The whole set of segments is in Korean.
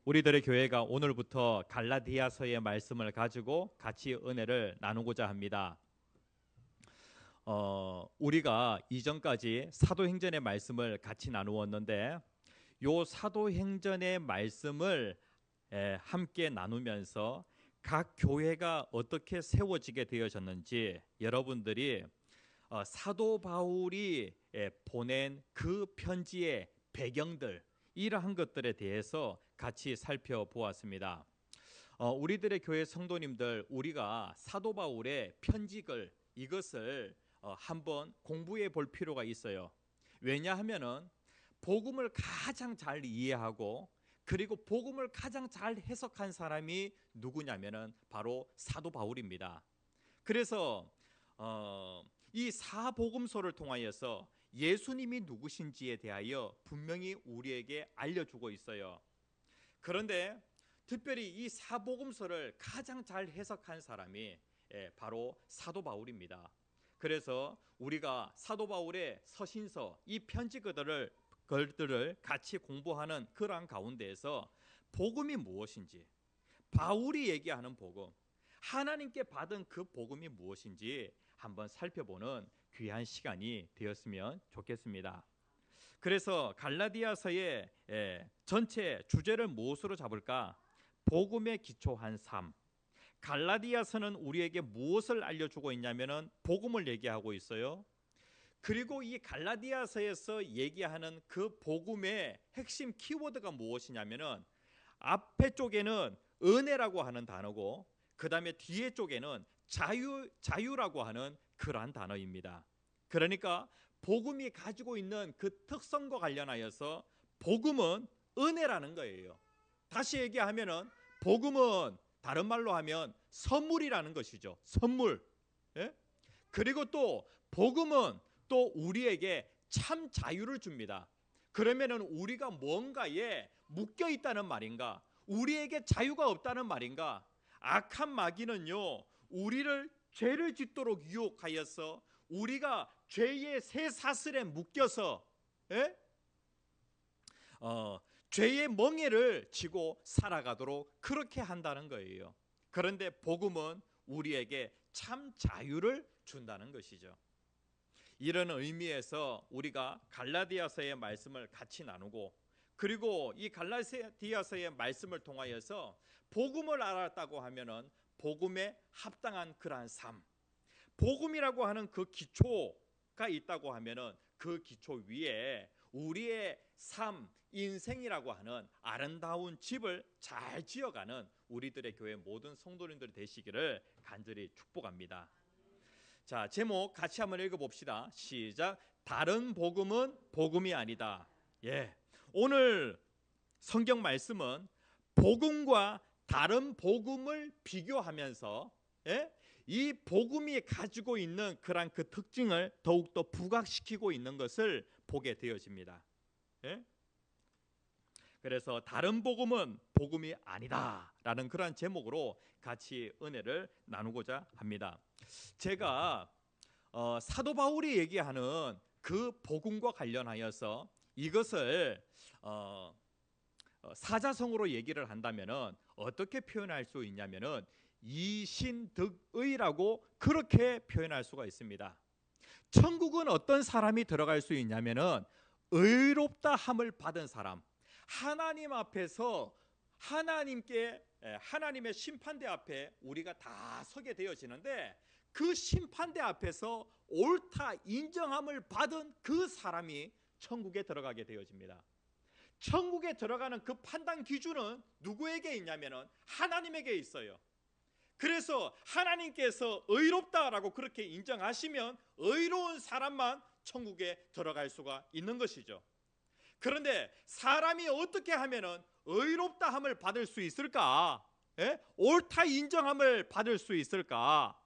우리들의 교회가 오늘부터 갈라디아서의 말씀을 가지고 같이 은혜를 나누고자 합니다. 우리가 이전까지 사도행전의 말씀을 같이 나누었는데 요 사도행전의 말씀을 함께 나누면서 각 교회가 어떻게 세워지게 되어졌는지 여러분들이 사도 바울이 보낸 그 편지의 배경들 이러한 것들에 대해서 같이 살펴보았습니다. 우리들의 교회 성도님들, 우리가 사도 바울의 편지글 이것을 한번 공부해 볼 필요가 있어요. 왜냐하면은 복음을 가장 잘 이해하고 그리고 복음을 가장 잘 해석한 사람이 누구냐면은 바로 사도 바울입니다. 그래서 이 사복음서를 통하여서 예수님이 누구신지에 대하여 분명히 우리에게 알려주고 있어요. 그런데 특별히 이 사복음서를 가장 잘 해석한 사람이 바로 사도 바울입니다. 그래서 우리가 사도 바울의 서신서 이 편지들을 같이 공부하는 그러한 가운데에서 복음이 무엇인지, 바울이 얘기하는 복음, 하나님께 받은 그 복음이 무엇인지 한번 살펴보는 귀한 시간이 되었으면 좋겠습니다. 그래서 갈라디아서의 전체 주제를 무엇으로 잡을까? 복음에 기초한 삶. 갈라디아서는 우리에게 무엇을 알려주고 있냐면은 복음을 얘기하고 있어요. 그리고 이 갈라디아서에서 얘기하는 그 복음의 핵심 키워드가 무엇이냐면은 앞에 쪽에는 은혜라고 하는 단어고 그 다음에 뒤에 쪽에는 자유라고 하는 그러한 단어입니다. 그러니까 복음이 가지고 있는 그 특성과 관련하여서 복음은 은혜라는 거예요. 다시 얘기하면은 복음은 다른 말로 하면 선물이라는 것이죠. 선물. 예? 그리고 또 복음은 또 우리에게 참 자유를 줍니다. 그러면은 우리가 뭔가에 묶여 있다는 말인가? 우리에게 자유가 없다는 말인가? 악한 마귀는요, 우리를 죄를 짓도록 유혹하여서 우리가 죄의 새 사슬에 묶여서 죄의 멍에를 지고 살아가도록 그렇게 한다는 거예요. 그런데 복음은 우리에게 참 자유를 준다는 것이죠. 이런 의미에서 우리가 갈라디아서의 말씀을 같이 나누고 그리고 이 갈라디아서의 말씀을 통하여서 복음을 알았다고 하면은 복음에 합당한 그러한 삶, 복음이라고 하는 그 기초가 있다고 하면은 그 기초 위에 우리의 삶, 인생이라고 하는 아름다운 집을 잘 지어가는 우리들의 교회 모든 성도님들이 되시기를 간절히 축복합니다. 자, 제목 같이 한번 읽어봅시다. 시작. 다른 복음은 복음이 아니다. 예, 오늘 성경 말씀은 복음과 다른 복음을 비교하면서 이 복음이 가지고 있는 그런 그 특징을 더욱더 부각시키고 있는 것을 보게 되어집니다. 그래서 다른 복음은 복음이 아니다라는 그런 제목으로 같이 은혜를 나누고자 합니다. 제가 사도 바울이 얘기하는 그 복음과 관련하여서 이것을 사자성어로 얘기를 한다면은 어떻게 표현할 수 있냐면은 이신득의라고 그렇게 표현할 수가 있습니다. 천국은 어떤 사람이 들어갈 수 있냐면은 의롭다 함을 받은 사람, 하나님 앞에서 하나님의 심판대 앞에 우리가 다 서게 되어지는데 그 심판대 앞에서 옳다 인정함을 받은 그 사람이 천국에 들어가게 되어집니다. 천국에 들어가는 그 판단 기준은 누구에게 있냐면은 하나님에게 있어요. 그래서 하나님께서 의롭다라고 그렇게 인정하시면 의로운 사람만 천국에 들어갈 수가 있는 것이죠. 그런데 사람이 어떻게 하면은 의롭다 함을 받을 수 있을까? 옳다 인정함을 받을 수 있을까?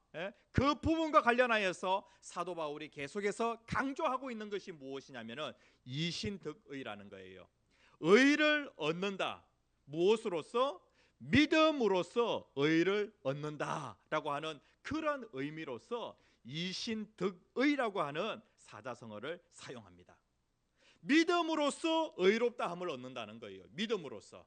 그 부분과 관련하여서 사도 바울이 계속해서 강조하고 있는 것이 무엇이냐면은 이신득의라는 거예요. 의를 얻는다. 무엇으로써? 믿음으로써 의를 얻는다라고 하는 그런 의미로서 이신득의라고 하는 사자성어를 사용합니다. 믿음으로써 의롭다함을 얻는다는 거예요. 믿음으로써.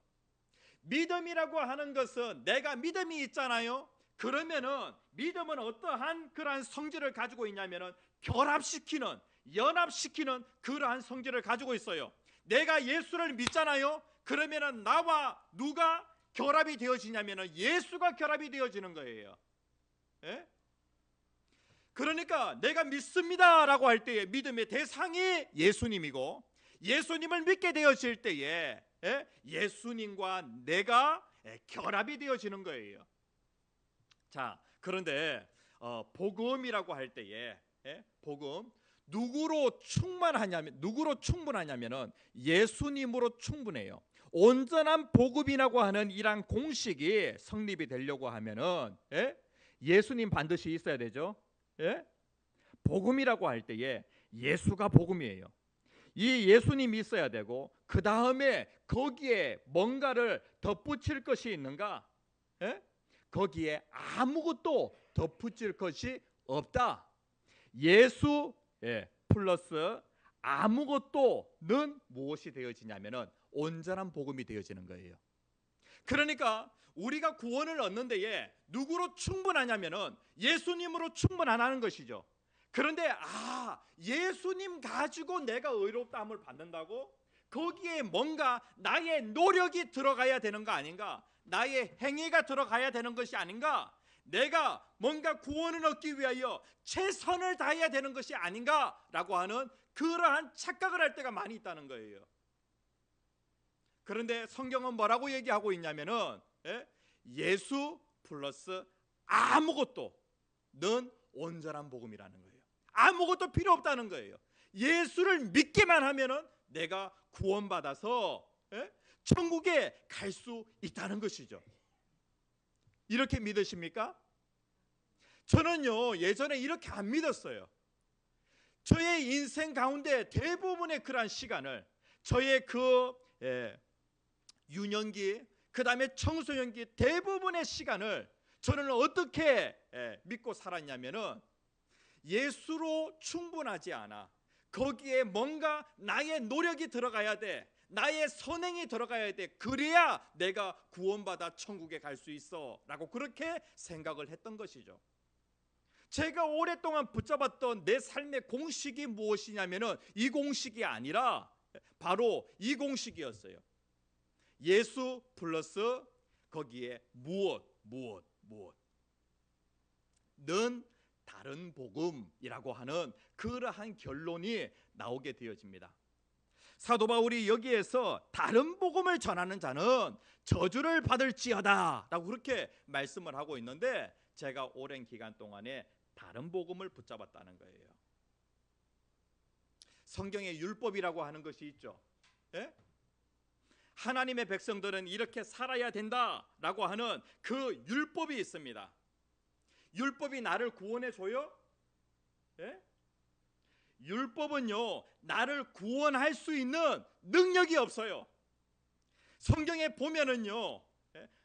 믿음이라고 하는 것은 내가 믿음이 있잖아요. 그러면은 믿음은 어떠한 그러한 성질을 가지고 있냐면은 결합시키는, 연합시키는 그러한 성질을 가지고 있어요. 내가 예수를 믿잖아요. 그러면은 나와 누가 결합이 되어지냐면은 예수가 결합이 되어지는 거예요. 예? 그러니까 내가 믿습니다라고 할 때에 믿음의 대상이 예수님이고, 예수님을 믿게 되어질 때에 예수님과 내가 결합이 되어지는 거예요. 자, 그런데 복음이라고 할 때에 복음 누구로 충분하냐면은 예수님으로 충분해요. 온전한 복음이라고 하는 이러한 공식이 성립이 되려고 하면은 예수님 반드시 있어야 되죠. 복음이라고 할 때에 예수가 복음이에요. 이 예수님이 있어야 되고, 그 다음에 거기에 뭔가를 덧붙일 것이 있는가? 거기에 아무것도 덧붙일 것이 없다. 예수 플러스 아무것도는 무엇이 되어지냐면은 온전한 복음이 되어지는 거예요. 그러니까 우리가 구원을 얻는 데에 누구로 충분하냐면은 예수님으로 충분하다는 것이죠. 그런데 예수님 가지고 내가 의롭다함을 받는다고? 거기에 뭔가 나의 노력이 들어가야 되는 거 아닌가? 나의 행위가 들어가야 되는 것이 아닌가? 내가 뭔가 구원을 얻기 위하여 최선을 다해야 되는 것이 아닌가라고 하는 그러한 착각을 할 때가 많이 있다는 거예요. 그런데 성경은 뭐라고 얘기하고 있냐면은 예수 플러스 아무것도는 온전한 복음이라는 거예요. 아무것도 필요 없다는 거예요. 예수를 믿기만 하면은 내가 구원받아서 천국에 갈 수 있다는 것이죠. 이렇게 믿으십니까? 저는요, 예전에 이렇게 안 믿었어요. 저의 인생 가운데 대부분의 그러한 시간을, 저의 그 유년기, 그 다음에 청소년기 대부분의 시간을 저는 어떻게 믿고 살았냐면은 예수로 충분하지 않아. 거기에 뭔가 나의 노력이 들어가야 돼. 나의 선행이 들어가야 돼. 그래야 내가 구원받아 천국에 갈 수 있어 라고 그렇게 생각을 했던 것이죠. 제가 오랫동안 붙잡았던 내 삶의 공식이 무엇이냐면은 이 공식이 아니라 바로 이 공식이었어요. 예수 플러스 거기에 무엇 는 다른 복음이라고 하는 그러한 결론이 나오게 되어집니다. 사도 바울이 여기에서 다른 복음을 전하는 자는 저주를 받을지어다 라고 그렇게 말씀을 하고 있는데, 제가 오랜 기간 동안에 다른 복음을 붙잡았다는 거예요. 성경에 율법이라고 하는 것이 있죠. 하나님의 백성들은 이렇게 살아야 된다라고 하는 그 율법이 있습니다. 율법이 나를 구원해 줘요? 율법은요, 나를 구원할 수 있는 능력이 없어요. 성경에 보면은요,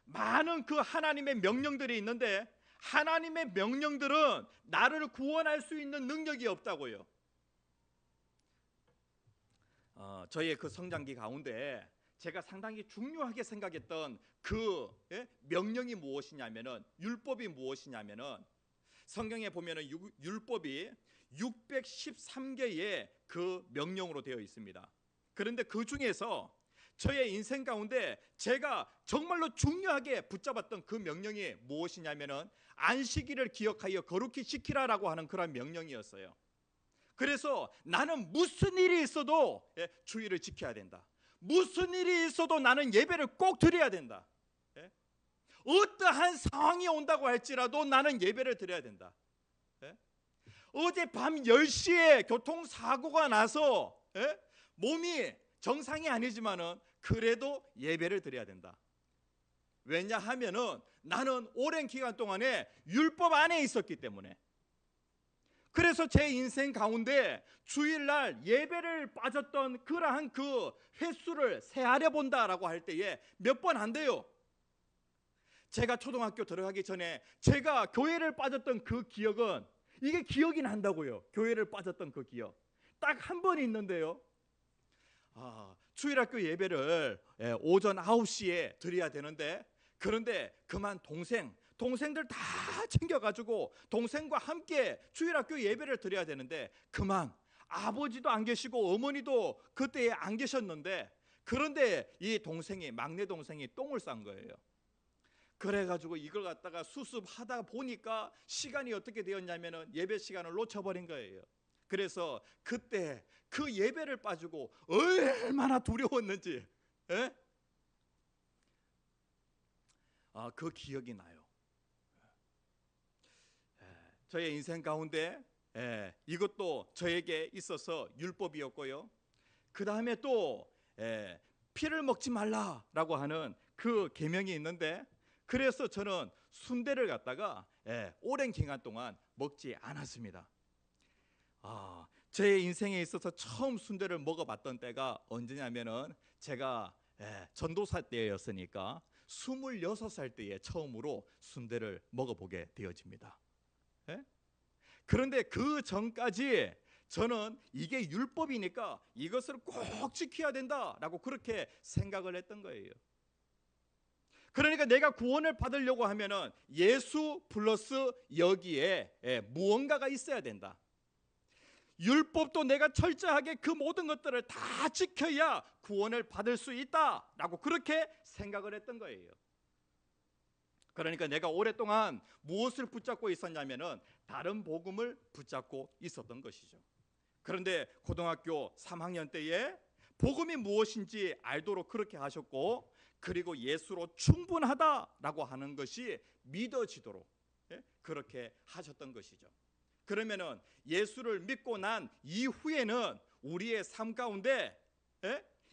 많은 그 하나님의 명령들이 있는데 하나님의 명령들은 나를 구원할 수 있는 능력이 없다고요. 저의 그 성장기 가운데 제가 상당히 중요하게 생각했던 그 명령이 무엇이냐면은, 율법이 무엇이냐면은, 성경에 보면은 율법이 613개의 그 명령으로 되어 있습니다. 그런데 그 중에서 저의 인생 가운데 제가 정말로 중요하게 붙잡았던 그 명령이 무엇이냐면은 안식일을 기억하여 거룩히 지키라라고 하는 그런 명령이었어요. 그래서 나는 무슨 일이 있어도 주의를 지켜야 된다. 무슨 일이 있어도 나는 예배를 꼭 드려야 된다. 어떠한 상황이 온다고 할지라도 나는 예배를 드려야 된다. 어젯밤 10시에 교통사고가 나서 몸이 정상이 아니지만은 그래도 예배를 드려야 된다. 왜냐하면은 나는 오랜 기간 동안에 율법 안에 있었기 때문에. 그래서 제 인생 가운데 주일날 예배를 빠졌던 그러한 그 횟수를 세하려 본다라고 할 때에 몇 번 안 돼요. 제가 초등학교 들어가기 전에 제가 교회를 빠졌던 그 기억은, 이게 기억이 난다고요. 교회를 빠졌던 그 기억 딱 한 번 있는데요. 주일학교 예배를 오전 9시에 드려야 되는데, 그런데 그만 동생들 다 챙겨가지고 동생과 함께 주일학교 예배를 드려야 되는데, 그만 아버지도 안 계시고 어머니도 그때에 안 계셨는데, 그런데 이 막내 동생이 똥을 싼 거예요. 그래가지고 이걸 갖다가 수습하다 보니까 시간이 어떻게 되었냐면은 예배 시간을 놓쳐버린 거예요. 그래서 그때 그 예배를 빠지고 얼마나 두려웠는지, 그 기억이 나요. 저의 인생 가운데 이것도 저에게 있어서 율법이었고요. 그 다음에 또 피를 먹지 말라라고 하는 그 계명이 있는데, 그래서 저는 순대를 갖다가 오랜 기간 동안 먹지 않았습니다. 제 인생에 있어서 처음 순대를 먹어봤던 때가 언제냐면은 제가 전도사 때였으니까 26살 때에 처음으로 순대를 먹어보게 되어집니다. 그런데 그 전까지 저는 이게 율법이니까 이것을 꼭 지켜야 된다라고 그렇게 생각을 했던 거예요. 그러니까 내가 구원을 받으려고 하면은 예수 플러스 여기에 무언가가 있어야 된다. 율법도 내가 철저하게 그 모든 것들을 다 지켜야 구원을 받을 수 있다라고 그렇게 생각을 했던 거예요. 그러니까 내가 오랫동안 무엇을 붙잡고 있었냐면은 다른 복음을 붙잡고 있었던 것이죠. 그런데 고등학교 3학년 때에 복음이 무엇인지 알도록 그렇게 하셨고, 그리고 예수로 충분하다라고 하는 것이 믿어지도록 그렇게 하셨던 것이죠. 그러면은 예수를 믿고 난 이후에는 우리의 삶 가운데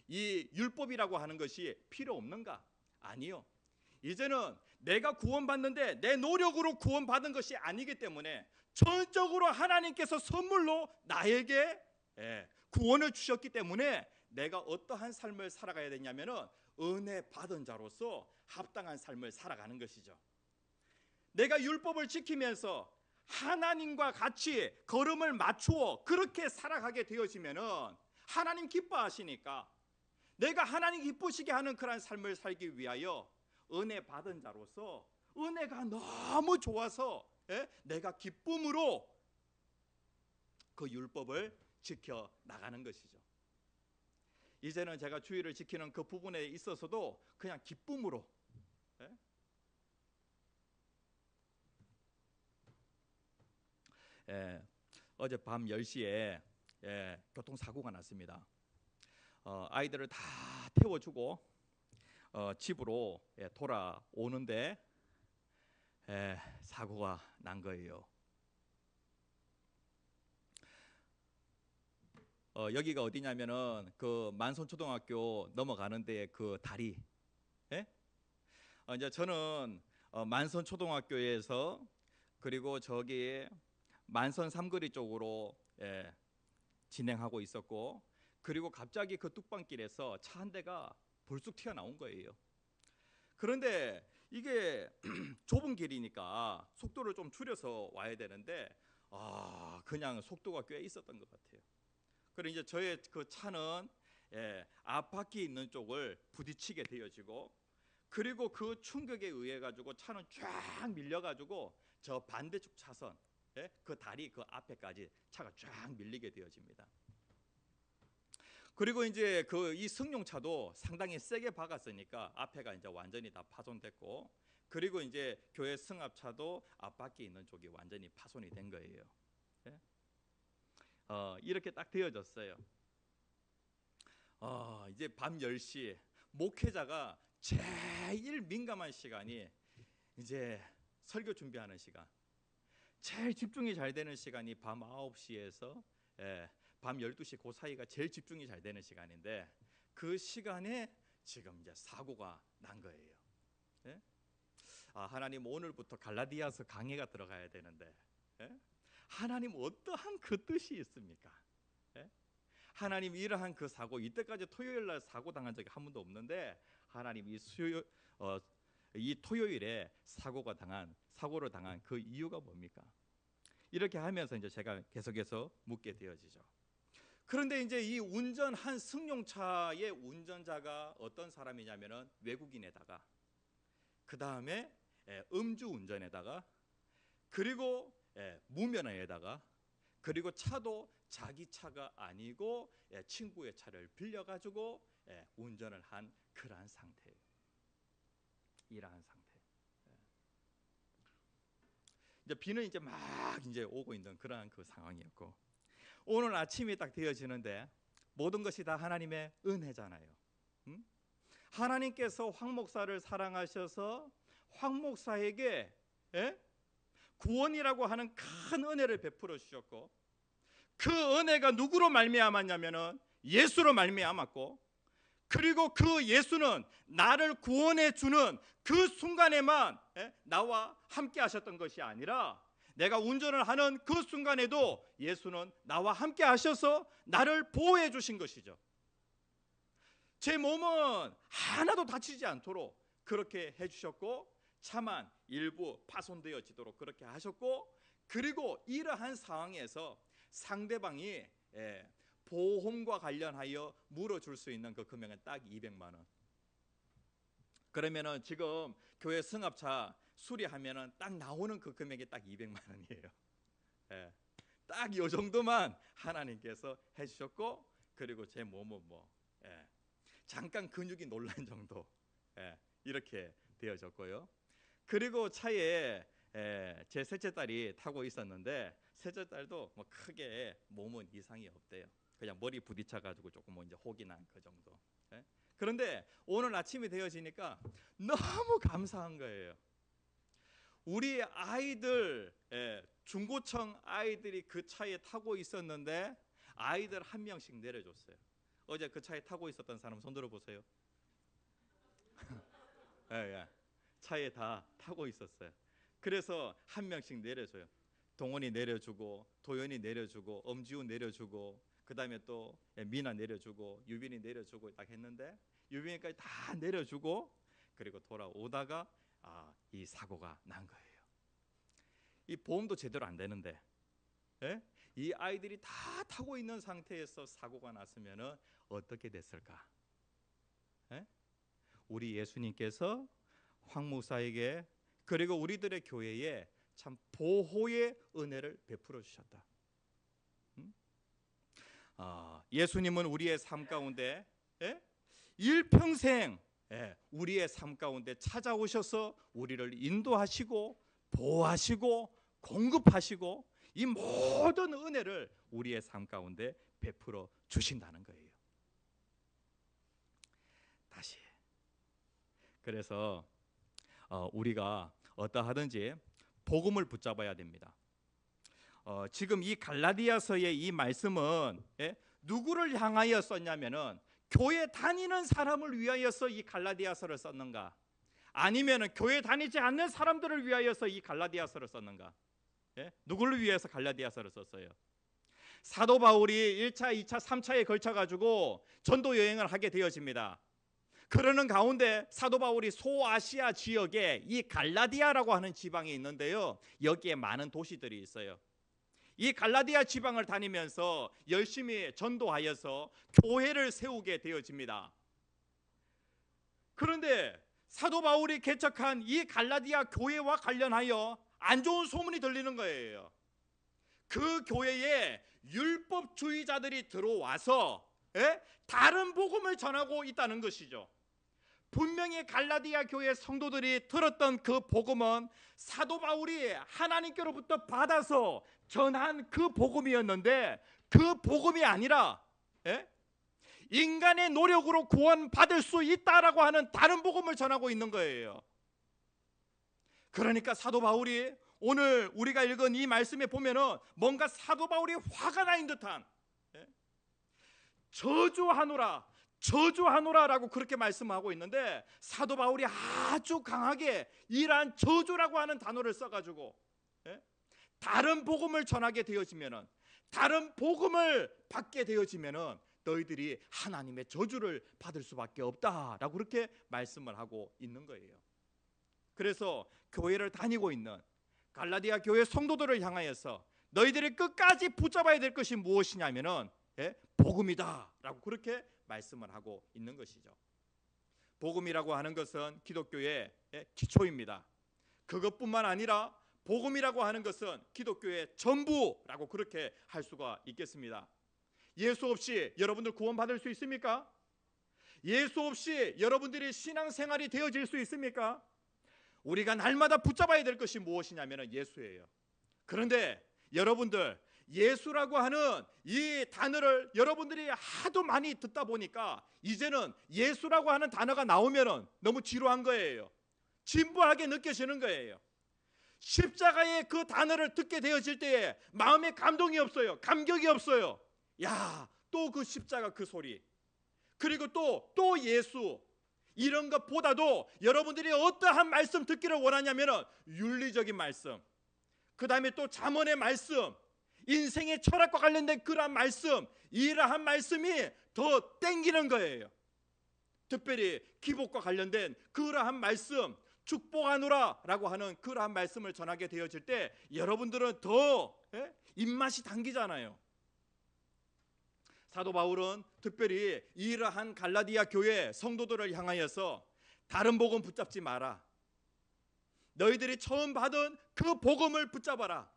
이 율법이라고 하는 것이 필요 없는가? 아니요. 이제는 내가 구원받는데 내 노력으로 구원받은 것이 아니기 때문에 전적으로 하나님께서 선물로 나에게 구원을 주셨기 때문에 내가 어떠한 삶을 살아가야 되냐면은 은혜 받은 자로서 합당한 삶을 살아가는 것이죠. 내가 율법을 지키면서 하나님과 같이 걸음을 맞추어 그렇게 살아가게 되어지면은 하나님 기뻐하시니까 내가 하나님 기쁘시게 하는 그런 삶을 살기 위하여 은혜 받은 자로서 은혜가 너무 좋아서 내가 기쁨으로 그 율법을 지켜 나가는 것이죠. 이제는 제가 주의를 지키는 그 부분에 있어서도 그냥 기쁨으로 어제 밤 10시에 교통사고가 났습니다. 아이들을 다 태워주고 집으로 돌아오는데 사고가 난 거예요. 여기가 어디냐면은 그 만선초등학교 넘어가는 데 그 다리. 이제 저는 만선초등학교에서 그리고 저기 만선 삼거리 쪽으로 진행하고 있었고, 그리고 갑자기 그 뚝방길에서 차 한 대가 불쑥 튀어나온 거예요. 그런데 이게 좁은 길이니까 속도를 좀 줄여서 와야 되는데 그냥 속도가 꽤 있었던 것 같아요. 그리고 이제 저의 그 차는 앞바퀴 있는 쪽을 부딪히게 되어지고, 그리고 그 충격에 의해 가지고 차는 쫙 밀려 가지고 저 반대쪽 차선 그 다리 그 앞에까지 차가 쫙 밀리게 되어집니다. 그리고 이제 그 이 승용차도 상당히 세게 박았으니까 앞에가 이제 완전히 다 파손됐고, 그리고 이제 교회 승합차도 앞바퀴 있는 쪽이 완전히 파손이 된 거예요. 이렇게 딱 되어졌어요. 이제 밤 10시 목회자가 제일 민감한 시간이 이제 설교 준비하는 시간, 제일 집중이 잘 되는 시간이 밤 9시에서 밤 12시 그 사이가 제일 집중이 잘 되는 시간인데, 그 시간에 지금 이제 사고가 난 거예요. 하나님 오늘부터 갈라디아서 강해가 들어가야 되는데 하나님 어떠한 그 뜻이 있습니까? 하나님 이러한 그 사고, 이때까지 토요일 날 사고 당한 적이 한 번도 없는데 하나님 이 토요일에 사고를 당한 그 이유가 뭡니까? 이렇게 하면서 이제 제가 계속해서 묻게 되어지죠. 그런데 이제 이 운전한 승용차의 운전자가 어떤 사람이냐면은 외국인에다가 그 다음에 음주 운전에다가 그리고 무면허에다가 그리고 차도 자기 차가 아니고 친구의 차를 빌려가지고 운전을 한 그러한 상태예요. 이러한 상태. 이제 비는 이제 막 이제 오고 있는 그러한 그 상황이었고, 오늘 아침이 딱 되어지는데 모든 것이 다 하나님의 은혜잖아요. 하나님께서 황 목사를 사랑하셔서 황 목사에게 구원이라고 하는 큰 은혜를 베풀어 주셨고, 그 은혜가 누구로 말미암았냐면은 예수로 말미암았고, 그리고 그 예수는 나를 구원해 주는 그 순간에만 나와 함께 하셨던 것이 아니라 내가 운전을 하는 그 순간에도 예수는 나와 함께 하셔서 나를 보호해 주신 것이죠. 제 몸은 하나도 다치지 않도록 그렇게 해주셨고, 차만 일부 파손되어지도록 그렇게 하셨고, 그리고 이러한 상황에서 상대방이 보험과 관련하여 물어줄 수 있는 그 금액은 딱 200만 원. 그러면은 지금 교회 승합차 수리하면은 딱 나오는 그 금액이 딱 200만 원이에요. 딱 이 정도만 하나님께서 해주셨고, 그리고 제 몸은 잠깐 근육이 놀란 정도 이렇게 되어졌고요. 그리고 차에 제 셋째 딸이 타고 있었는데 셋째 딸도 뭐 크게 몸은 이상이 없대요. 그냥 머리 부딪혀 가지고 조금 뭐 이제 혹이 난 그 정도. 그런데 오늘 아침이 되어지니까 너무 감사한 거예요. 우리 아이들, 중고청 아이들이 그 차에 타고 있었는데 아이들 한 명씩 내려줬어요. 어제 그 차에 타고 있었던 사람 손 들어보세요. 차에 다 타고 있었어요. 그래서 한 명씩 내려줘요. 동원이 내려주고, 도연이 내려주고, 엄지훈 내려주고, 그 다음에 또 미나 내려주고, 유빈이 내려주고 딱 했는데 유빈이까지 다 내려주고, 그리고 돌아오다가 이 사고가 난 거예요. 이 보험도 제대로 안 되는데 이 아이들이 다 타고 있는 상태에서 사고가 났으면 어떻게 됐을까? 우리 예수님께서 황 목사에게 그리고 우리들의 교회에 참 보호의 은혜를 베풀어 주셨다. 예수님은 우리의 삶 가운데 일평생 우리의 삶 가운데 찾아오셔서 우리를 인도하시고 보호하시고 공급하시고 이 모든 은혜를 우리의 삶 가운데 베풀어 주신다는 거예요. 다시 그래서 우리가 어떠하든지 복음을 붙잡아야 됩니다. 지금 이 갈라디아서의 이 말씀은 누구를 향하여 썼냐면은 교회 다니는 사람을 위하여서 이 갈라디아서를 썼는가, 아니면은 교회 다니지 않는 사람들을 위하여서 이 갈라디아서를 썼는가? 누구를 위해서 갈라디아서를 썼어요? 사도 바울이 1차, 2차, 3차에 걸쳐 가지고 전도 여행을 하게 되어집니다. 그러는 가운데 사도 바울이 소아시아 지역에 이 갈라디아라고 하는 지방이 있는데요, 여기에 많은 도시들이 있어요. 이 갈라디아 지방을 다니면서 열심히 전도하여서 교회를 세우게 되어집니다. 그런데 사도 바울이 개척한 이 갈라디아 교회와 관련하여 안 좋은 소문이 들리는 거예요. 그 교회에 율법주의자들이 들어와서 다른 복음을 전하고 있다는 것이죠. 분명히 갈라디아 교회 성도들이 들었던 그 복음은 사도 바울이 하나님께로부터 받아서 전한 그 복음이었는데, 그 복음이 아니라 인간의 노력으로 구원받을 수 있다라고 하는 다른 복음을 전하고 있는 거예요. 그러니까 사도 바울이 오늘 우리가 읽은 이 말씀에 보면은 뭔가 사도 바울이 화가 나 있는 듯한 저주하노라라고 그렇게 말씀하고 있는데, 사도 바울이 아주 강하게 이러한 저주라고 하는 단어를 써가지고 다른 복음을 전하게 되어지면은, 다른 복음을 받게 되어지면은 너희들이 하나님의 저주를 받을 수밖에 없다라고 그렇게 말씀을 하고 있는 거예요. 그래서 교회를 다니고 있는 갈라디아 교회 성도들을 향하여서 너희들이 끝까지 붙잡아야 될 것이 무엇이냐면은 복음이다라고 그렇게 말씀을 하고 있는 것이죠. 복음이라고 하는 것은 기독교의 기초입니다. 그것뿐만 아니라 복음이라고 하는 것은 기독교의 전부라고 그렇게 할 수가 있겠습니다. 예수 없이 여러분들 구원받을 수 있습니까? 예수 없이 여러분들이 신앙생활이 되어질 수 있습니까? 우리가 날마다 붙잡아야 될 것이 무엇이냐면 예수예요. 그런데 여러분들, 예수라고 하는 이 단어를 여러분들이 하도 많이 듣다 보니까 이제는 예수라고 하는 단어가 나오면 너무 지루한 거예요. 진부하게 느껴지는 거예요. 십자가의 그 단어를 듣게 되어질 때에 마음에 감동이 없어요. 감격이 없어요. 야, 또 그 십자가 그 소리, 그리고 또 예수, 이런 것보다도 여러분들이 어떠한 말씀 듣기를 원하냐면 윤리적인 말씀, 그 다음에 또 잠언의 말씀, 인생의 철학과 관련된 그러한 말씀, 이러한 말씀이 더 땡기는 거예요. 특별히 기복과 관련된 그러한 말씀, 축복하노라 라고 하는 그러한 말씀을 전하게 되어질 때 여러분들은 더 입맛이 당기잖아요. 사도 바울은 특별히 이러한 갈라디아 교회 성도들을 향하여서 다른 복음 붙잡지 마라. 너희들이 처음 받은 그 복음을 붙잡아라.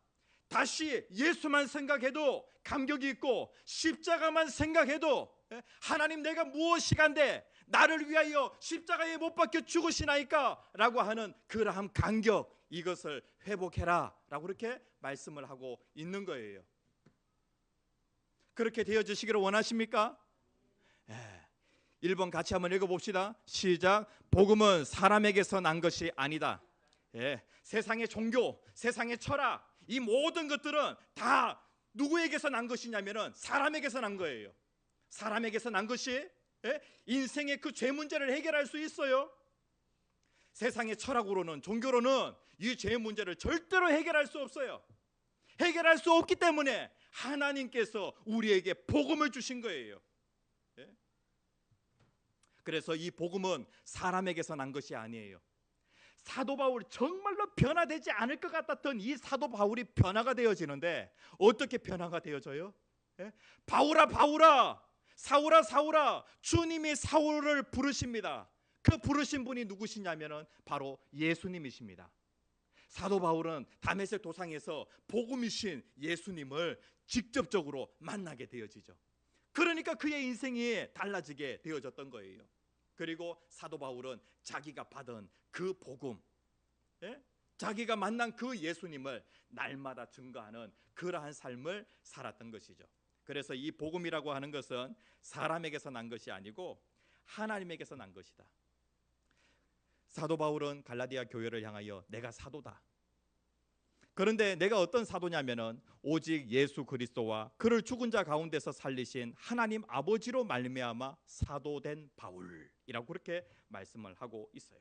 다시 예수만 생각해도 감격이 있고, 십자가만 생각해도 하나님 내가 무엇이간데 나를 위하여 십자가에 못 박혀 죽으시나이까 라고 하는 그러한 감격, 이것을 회복해라 라고 그렇게 말씀을 하고 있는 거예요. 그렇게 되어지시기를 원하십니까? 1번 같이 한번 읽어봅시다. 시작. 복음은 사람에게서 난 것이 아니다. 세상의 종교, 세상의 철학, 이 모든 것들은 다 누구에게서 난 것이냐면 사람에게서 난 거예요. 사람에게서 난 것이 인생의 그 죄 문제를 해결할 수 있어요? 세상의 철학으로는, 종교로는 이 죄 문제를 절대로 해결할 수 없어요. 해결할 수 없기 때문에 하나님께서 우리에게 복음을 주신 거예요. 그래서 이 복음은 사람에게서 난 것이 아니에요. 사도 바울이 정말로 변화되지 않을 것 같았던 이 사도 바울이 변화가 되어지는데 어떻게 변화가 되어져요? 바울아 바울아, 사울아 사울아, 주님이 사울을 부르십니다. 그 부르신 분이 누구시냐면 바로 예수님이십니다. 사도 바울은 다메섹 도상에서 복음이신 예수님을 직접적으로 만나게 되어지죠. 그러니까 그의 인생이 달라지게 되어졌던 거예요. 그리고 사도 바울은 자기가 받은 그 복음, 자기가 만난 그 예수님을 날마다 증거하는 그러한 삶을 살았던 것이죠. 그래서 이 복음이라고 하는 것은 사람에게서 난 것이 아니고 하나님에게서 난 것이다. 사도 바울은 갈라디아 교회를 향하여 내가 사도다. 그런데 내가 어떤 사도냐면은 오직 예수 그리스도와 그를 죽은 자 가운데서 살리신 하나님 아버지로 말미암아 사도된 바울이라고 그렇게 말씀을 하고 있어요.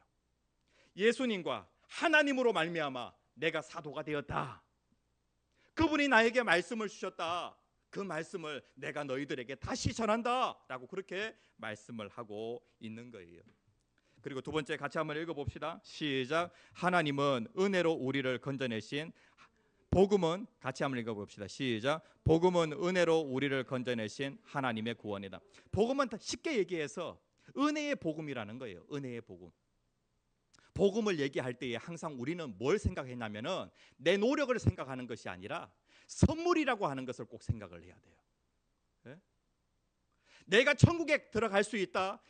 예수님과 하나님으로 말미암아 내가 사도가 되었다. 그분이 나에게 말씀을 주셨다. 그 말씀을 내가 너희들에게 다시 전한다라고 그렇게 말씀을 하고 있는 거예요. 그리고 두 번째 같이 한번 읽어봅시다. 시작. 하나님은 은혜로 우리를 건져내신, 복음은 같이 한번 읽어봅시다. 시작. 복음은 은혜로 우리를 건져내신 하나님의 구원이다. 복음은 쉽게 얘기해서 은혜의 복음이라는 거예요. 은혜의 복음. 복음을 얘기할 때에 항상 우리는 뭘 생각했냐면은 내 노력을 생각하는 것이 아니라 선물이라고 하는 것을 꼭 생각을 해야 돼요. 내가 천국에 들어갈 수 있다,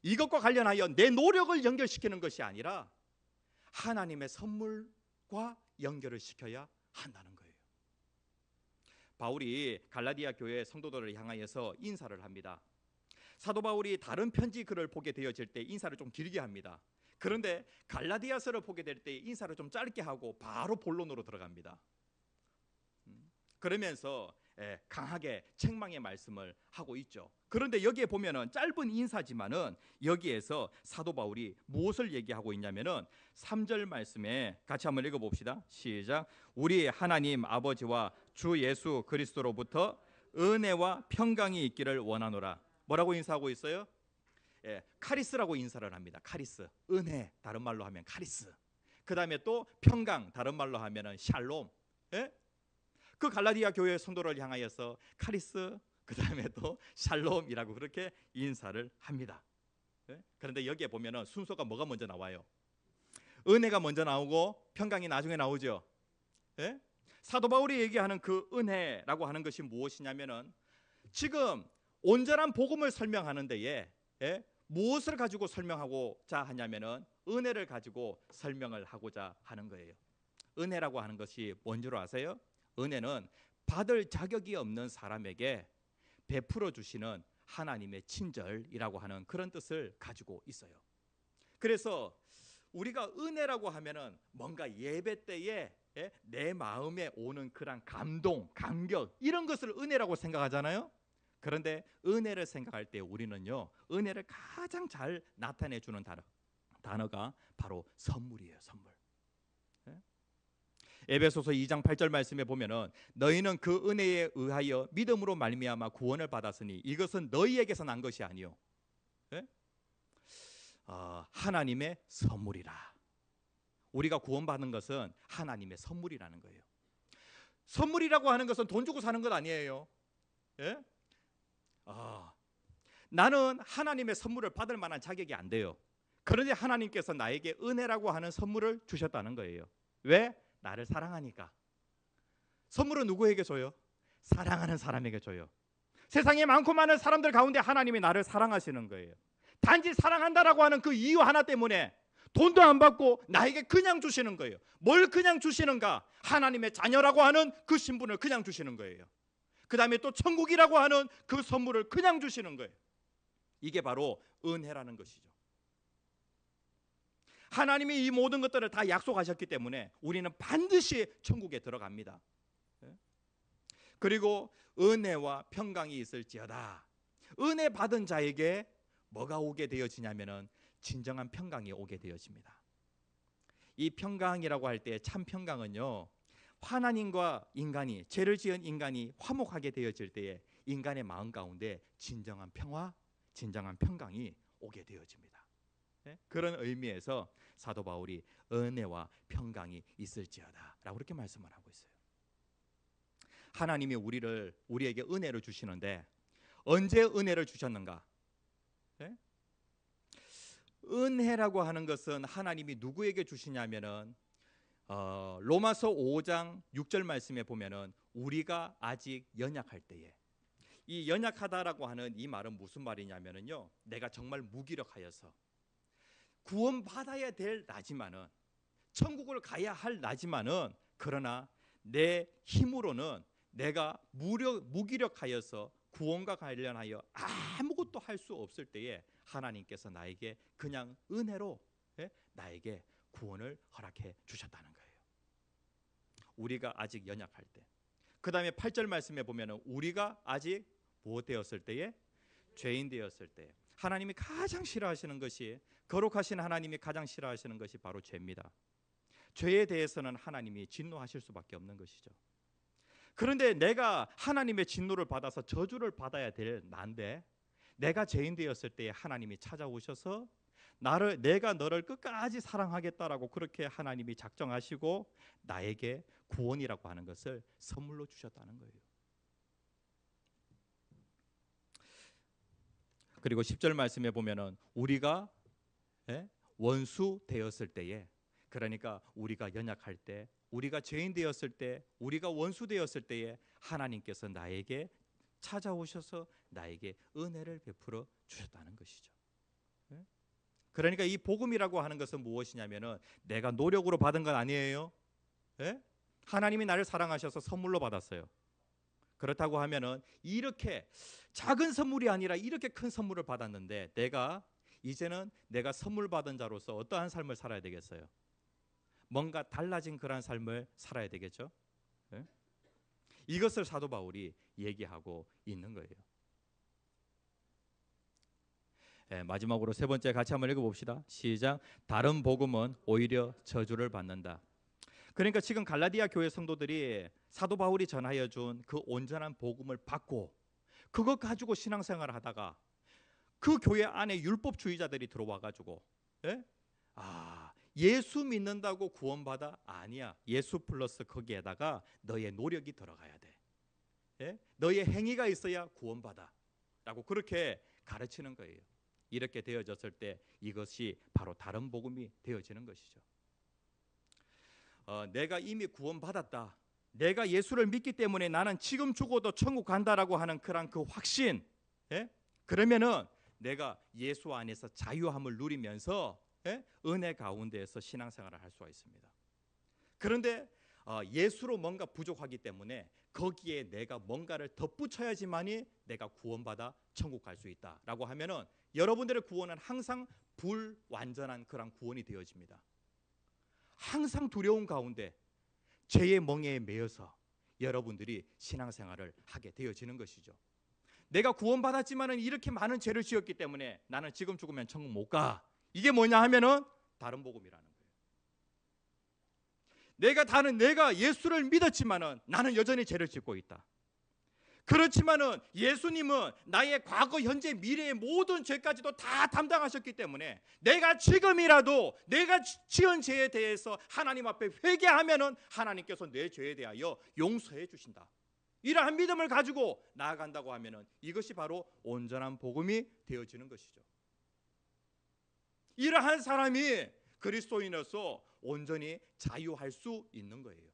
이것과 관련하여 내 노력을 연결시키는 것이 아니라 하나님의 선물과 연결을 시켜야 한다는 거예요. 바울이 갈라디아 교회 성도들을 향하여서 인사를 합니다. 사도 바울이 다른 편지 글을 보게 되어질 때 인사를 좀 길게 합니다. 그런데 갈라디아서를 보게 될 때 인사를 좀 짧게 하고 바로 본론으로 들어갑니다. 그러면서 강하게 책망의 말씀을 하고 있죠. 그런데 여기에 보면은 짧은 인사지만은 여기에서 사도 바울이 무엇을 얘기하고 있냐면은 3절 말씀에 같이 한번 읽어봅시다. 시작. 우리 하나님 아버지와 주 예수 그리스도로부터 은혜와 평강이 있기를 원하노라. 뭐라고 인사하고 있어요? 카리스라고 인사를 합니다. 카리스, 은혜, 다른 말로 하면 카리스. 그 다음에 또 평강, 다른 말로 하면은 샬롬. 그 갈라디아 교회 성도를 향하여서 카리스, 그 다음에 또 샬롬이라고 그렇게 인사를 합니다. 그런데 여기에 보면은 순서가 뭐가 먼저 나와요? 은혜가 먼저 나오고 평강이 나중에 나오죠. 사도 바울이 얘기하는 그 은혜라고 하는 것이 무엇이냐면은 지금 온전한 복음을 설명하는 데에 무엇을 가지고 설명하고자 하냐면은 은혜를 가지고 설명을 하고자 하는 거예요. 은혜라고 하는 것이 뭔 줄 아세요? 은혜는 받을 자격이 없는 사람에게 베풀어 주시는 하나님의 친절이라고 하는 그런 뜻을 가지고 있어요. 그래서 우리가 은혜라고 하면은 뭔가 예배 때에 내 마음에 오는 그런 감동, 감격 이런 것을 은혜라고 생각하잖아요. 그런데 은혜를 생각할 때 우리는요, 은혜를 가장 잘 나타내 주는 단어가 바로 선물이에요. 선물. 에베소서 2장 8절 말씀에 보면은 너희는 그 은혜에 의하여 믿음으로 말미암아 구원을 받았으니 이것은 너희에게서 난 것이 아니요 하나님의 선물이라. 우리가 구원받는 것은 하나님의 선물이라는 거예요. 선물이라고 하는 것은 돈 주고 사는 것 아니에요. 나는 하나님의 선물을 받을 만한 자격이 안 돼요. 그런데 하나님께서 나에게 은혜라고 하는 선물을 주셨다는 거예요. 왜? 나를 사랑하니까. 선물은 누구에게 줘요? 사랑하는 사람에게 줘요. 세상에 많고 많은 사람들 가운데 하나님이 나를 사랑하시는 거예요. 단지 사랑한다라고 하는 그 이유 하나 때문에 돈도 안 받고 나에게 그냥 주시는 거예요. 뭘 그냥 주시는가? 하나님의 자녀라고 하는 그 신분을 그냥 주시는 거예요. 그 다음에 또 천국이라고 하는 그 선물을 그냥 주시는 거예요. 이게 바로 은혜라는 것이죠. 하나님이 이 모든 것들을 다 약속하셨기 때문에 우리는 반드시 천국에 들어갑니다. 그리고 은혜와 평강이 있을지어다. 은혜 받은 자에게 뭐가 오게 되어지냐면은 진정한 평강이 오게 되어집니다. 이 평강이라고 할 때 참 평강은요, 하나님과 인간이, 죄를 지은 인간이 화목하게 되어질 때에 인간의 마음 가운데 진정한 평화, 진정한 평강이 오게 되어집니다. 그런 의미에서 사도 바울이 은혜와 평강이 있을지어다 라고 그렇게 말씀을 하고 있어요. 하나님이 우리에게 은혜를 주시는데 언제 은혜를 주셨는가? 은혜라고 하는 것은 하나님이 누구에게 주시냐면은 로마서 5장 6절 말씀에 보면은 우리가 아직 연약할 때에, 이 연약하다라고 하는 이 말은 무슨 말이냐면은요, 내가 정말 무기력하여서 구원받아야 될 나지만은, 천국을 가야 할 나지만은, 그러나 내 힘으로는 내가 무기력하여서 구원과 관련하여 아무것도 할 수 없을 때에 하나님께서 나에게 그냥 은혜로 나에게 구원을 허락해 주셨다는 거예요. 우리가 아직 연약할 때. 그 다음에 8절 말씀에 보면 우리가 아직 무엇 되었을 때에? 죄인 되었을 때. 하나님이 가장 싫어하시는 것이, 거룩하신 하나님이 가장 싫어하시는 것이 바로 죄입니다. 죄에 대해서는 하나님이 진노하실 수밖에 없는 것이죠. 그런데 내가 하나님의 진노를 받아서 저주를 받아야 될 난데, 내가 죄인 되었을 때에 하나님이 찾아오셔서 내가 너를 끝까지 사랑하겠다라고 그렇게 하나님이 작정하시고 나에게 구원이라고 하는 것을 선물로 주셨다는 거예요. 그리고 10절 말씀에 보면은 우리가 원수 되었을 때에, 그러니까 우리가 연약할 때, 우리가 죄인 되었을 때, 우리가 원수 되었을 때에 하나님께서 나에게 찾아오셔서 나에게 은혜를 베풀어 주셨다는 것이죠. 그러니까 이 복음이라고 하는 것은 무엇이냐면은 내가 노력으로 받은 건 아니에요. 하나님이 나를 사랑하셔서 선물로 받았어요. 그렇다고 하면은 이렇게 작은 선물이 아니라 이렇게 큰 선물을 받았는데 이제는 내가 선물 받은 자로서 어떠한 삶을 살아야 되겠어요? 뭔가 달라진 그런 삶을 살아야 되겠죠. 이것을 사도 바울이 얘기하고 있는 거예요. 마지막으로 세 번째 같이 한번 읽어봅시다. 시작. 다른 복음은 오히려 저주를 받는다. 그러니까 지금 갈라디아 교회 성도들이 사도 바울이 전하여 준 그 온전한 복음을 받고 그것 가지고 신앙생활을 하다가 그 교회 안에 율법주의자들이 들어와 가지고 예수 믿는다고 구원받아? 아니야. 예수 플러스 거기에다가 너의 노력이 들어가야 돼. 너의 행위가 있어야 구원받아 라고 그렇게 가르치는 거예요. 이렇게 되어졌을 때 이것이 바로 다른 복음이 되어지는 것이죠. 내가 이미 구원받았다, 내가 예수를 믿기 때문에 나는 지금 죽어도 천국 간다라고 하는 그 확신, 그러면은 내가 예수 안에서 자유함을 누리면서 은혜 가운데에서 신앙생활을 할 수가 있습니다. 그런데 예수로 뭔가 부족하기 때문에 거기에 내가 뭔가를 덧붙여야지만이 내가 구원받아 천국 갈 수 있다라고 하면은 여러분들의 구원은 항상 불완전한 그런 구원이 되어집니다. 항상 두려움 가운데 죄의 멍에에 매여서 여러분들이 신앙생활을 하게 되어지는 것이죠. 내가 구원받았지만은 이렇게 많은 죄를 지었기 때문에 나는 지금 죽으면 천국 못 가. 이게 뭐냐 하면은 다른 복음이라는 거예요. 내가 예수를 믿었지만은 나는 여전히 죄를 짓고 있다. 그렇지만은 예수님은 나의 과거, 현재, 미래의 모든 죄까지도 다 담당하셨기 때문에 내가 지금이라도 내가 지은 죄에 대해서 하나님 앞에 회개하면은 하나님께서 내 죄에 대하여 용서해 주신다. 이러한 믿음을 가지고 나아간다고 하면은 이것이 바로 온전한 복음이 되어지는 것이죠. 이러한 사람이 그리스도인으로서 온전히 자유할 수 있는 거예요.